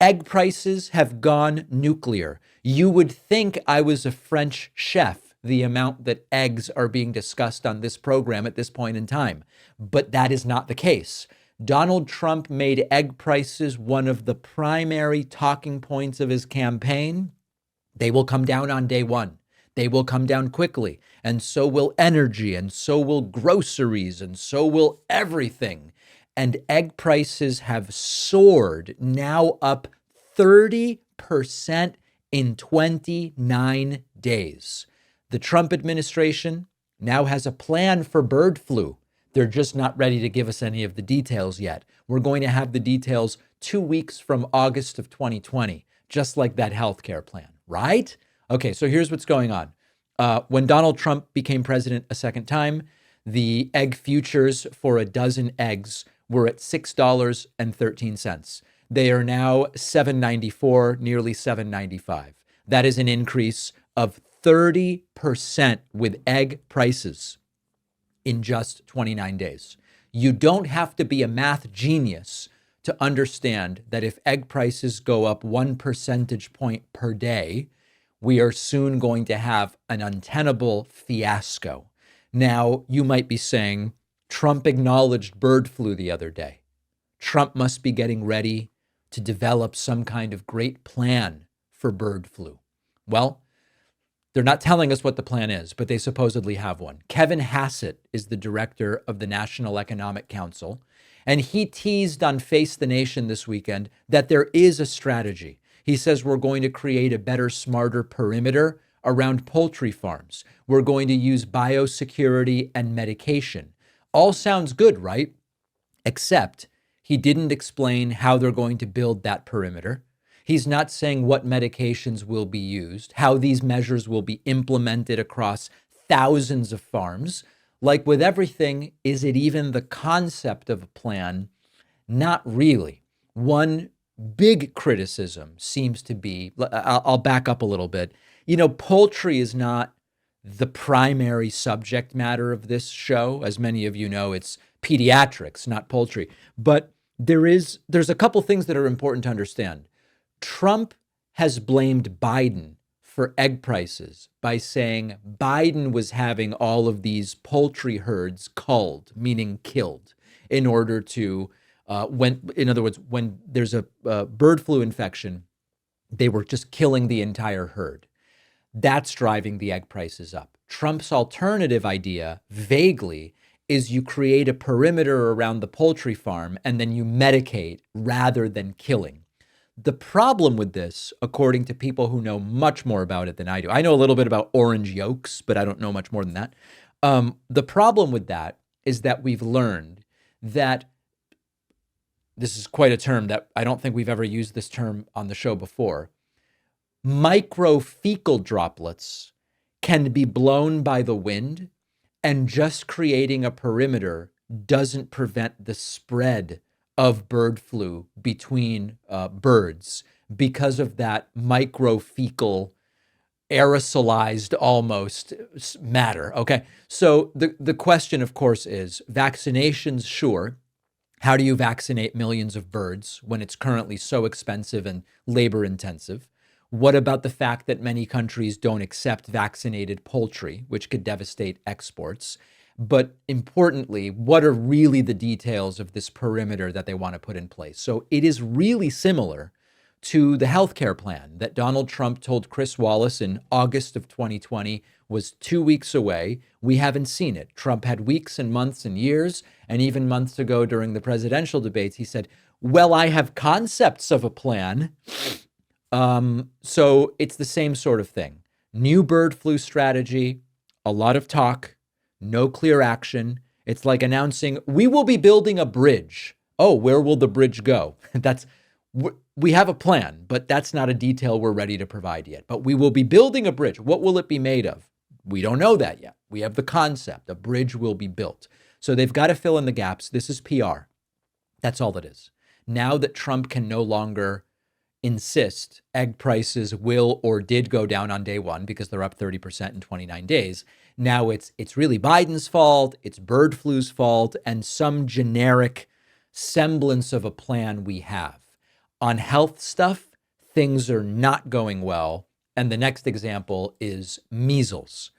Egg prices have gone nuclear. You would think I was a French chef, the amount that eggs are being discussed on this program at this point in time. But that is not the case. Donald Trump made egg prices one of the primary talking points of his campaign. They will come down on day one. They will come down quickly. And so will energy, and so will groceries, and so will everything. And egg prices have soared, now up 30% in 29 days. The Trump administration now has a plan for bird flu. They're just not ready to give us any of the details yet. We're going to have the details 2 weeks from August of 2020, just like that healthcare plan, right? Okay, so here's what's going on. When Donald Trump became president a second time, the egg futures for a dozen eggs were at $6.13. They are now $7.94, nearly $7.95. That is an increase of 30% with egg prices in just 29 days. You don't have to be a math genius to understand that if egg prices go up 1 percentage point per day, we are soon going to have an untenable fiasco. Now, you might be saying, Trump acknowledged bird flu the other day. Trump must be getting ready to develop some kind of great plan for bird flu. Well, they're not telling us what the plan is, but they supposedly have one. Kevin Hassett is the director of the National Economic Council, and he teased on Face the Nation this weekend that there is a strategy. He says we're going to create a better, smarter perimeter around poultry farms. We're going to use biosecurity and medication. All sounds good, right? Except he didn't explain how they're going to build that perimeter. He's not saying what medications will be used, how these measures will be implemented across thousands of farms. Like with everything, is it even the concept of a plan? Not really. One big criticism seems to be, I'll back up a little bit. You know, poultry is not the primary subject matter of this show. As many of you know, it's pediatrics, not poultry. But there's a couple things that are important to understand. Trump has blamed Biden for egg prices by saying Biden was having all of these poultry herds culled, meaning killed, in order to, in other words, when there's a bird flu infection, they were just killing the entire herd. That's driving the egg prices up. Trump's alternative idea, vaguely, is you create a perimeter around the poultry farm and then you medicate rather than killing. The problem with this, according to people who know much more about it than I do, I know a little bit about orange yolks, but I don't know much more than that. The problem with that is that we've learned that this is quite a term that I don't think we've ever used this term on the show before. Microfecal droplets can be blown by the wind, and just creating a perimeter doesn't prevent the spread of bird flu between birds because of that microfecal aerosolized almost matter. Okay, so the question, of course, is vaccinations, sure. How do you vaccinate millions of birds when it's currently so expensive and labor intensive? What about the fact that many countries don't accept vaccinated poultry, which could devastate exports? But importantly, what are really the details of this perimeter that they want to put in place? So it is really similar to the healthcare plan that Donald Trump told Chris Wallace in August of 2020 was 2 weeks away. We haven't seen it. Trump had weeks and months and years, and even months ago during the presidential debates, he said, well, I have concepts of a plan. So it's the same sort of thing. New bird flu strategy, a lot of talk, no clear action. It's like announcing, we will be building a bridge. Oh, where will the bridge go? We have a plan, but that's not a detail we're ready to provide yet. But we will be building a bridge. What will it be made of? We don't know that yet. We have the concept. A bridge will be built. So they've got to fill in the gaps. This is PR. That's all it is. Now that Trump can no longer insist egg prices will or did go down on day one because they're up 30% in 29 days. Now it's really Biden's fault, it's bird flu's fault, and some generic semblance of a plan we have. On health stuff, things are not going well. And the next example is measles.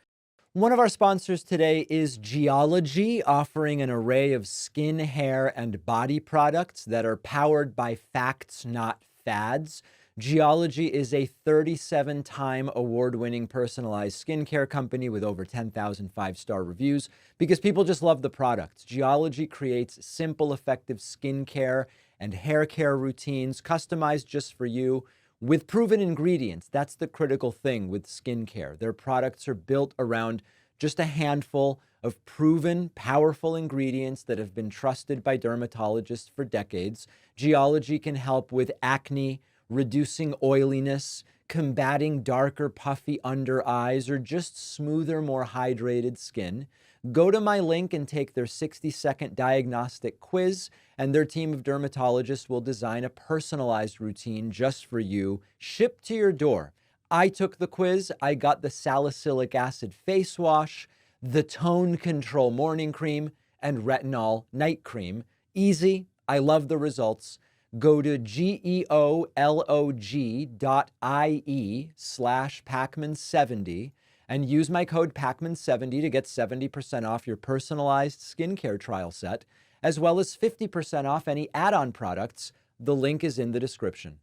One of our sponsors today is Geology, offering an array of skin, hair, and body products that are powered by facts, not fads. Geology is a 37-time award-winning personalized skincare company with over 10,000 five-star reviews because people just love the products. Geology creates simple, effective skincare and hair care routines customized just for you with proven ingredients. That's the critical thing with skincare. Their products are built around just a handful of proven, powerful ingredients that have been trusted by dermatologists for decades. Geology can help with acne, reducing oiliness, combating darker, puffy under eyes, or just smoother, more hydrated skin. Go to my link and take their 60-second diagnostic quiz, and their team of dermatologists will design a personalized routine just for you, shipped to your door. I took the quiz. I got the salicylic acid face wash, the tone control morning cream, and retinol night cream. Easy. I love the results. Go to geolog.ie/Pacman70 and use my code Pacman70 to get 70% off your personalized skincare trial set, as well as 50% off any add-on products. The link is in the description.